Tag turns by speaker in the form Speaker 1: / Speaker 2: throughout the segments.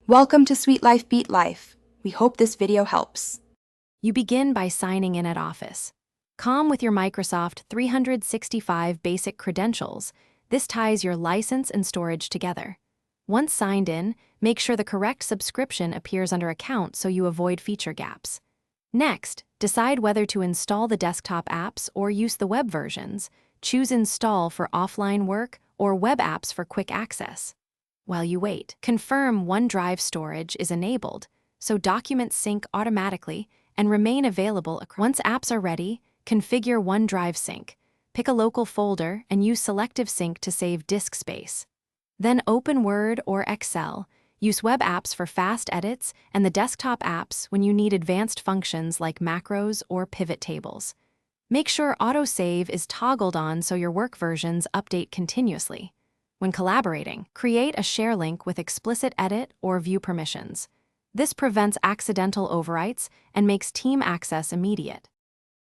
Speaker 1: Welcome to Sweet Life Beat Life. We hope this video helps.
Speaker 2: You begin by signing in at Office. With your Microsoft 365 basic credentials, this ties your license and storage together. Once signed in, make sure the correct subscription appears under Account so you avoid feature gaps. Next, decide whether to install the desktop apps or use the web versions. Choose Install for offline work or Web apps for quick access. While you wait, confirm OneDrive storage is enabled, so documents sync automatically and remain available. Once apps are ready, configure OneDrive Sync. Pick a local folder and use Selective Sync to save disk space. Then open Word or Excel. Use web apps for fast edits and the desktop apps when you need advanced functions like macros or pivot tables. Make sure autosave is toggled on so your work versions update continuously. When collaborating, create a share link with explicit edit or view permissions. This prevents accidental overwrites and makes team access immediate.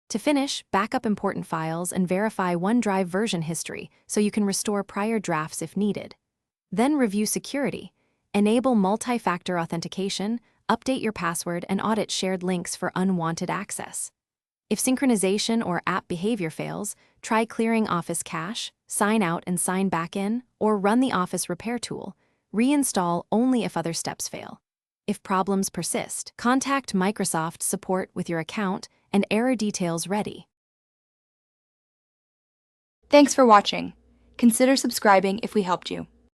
Speaker 2: To finish, backup important files and verify OneDrive version history so you can restore prior drafts if needed. Then review security. Enable multi-factor authentication, update your password, and audit shared links for unwanted access. If synchronization or app behavior fails, try clearing Office cache, sign out and sign back in, or run the Office repair tool. Reinstall only if other steps fail. If problems persist, contact Microsoft support with your account and error details ready.
Speaker 1: Thanks for watching. Consider subscribing if we helped you.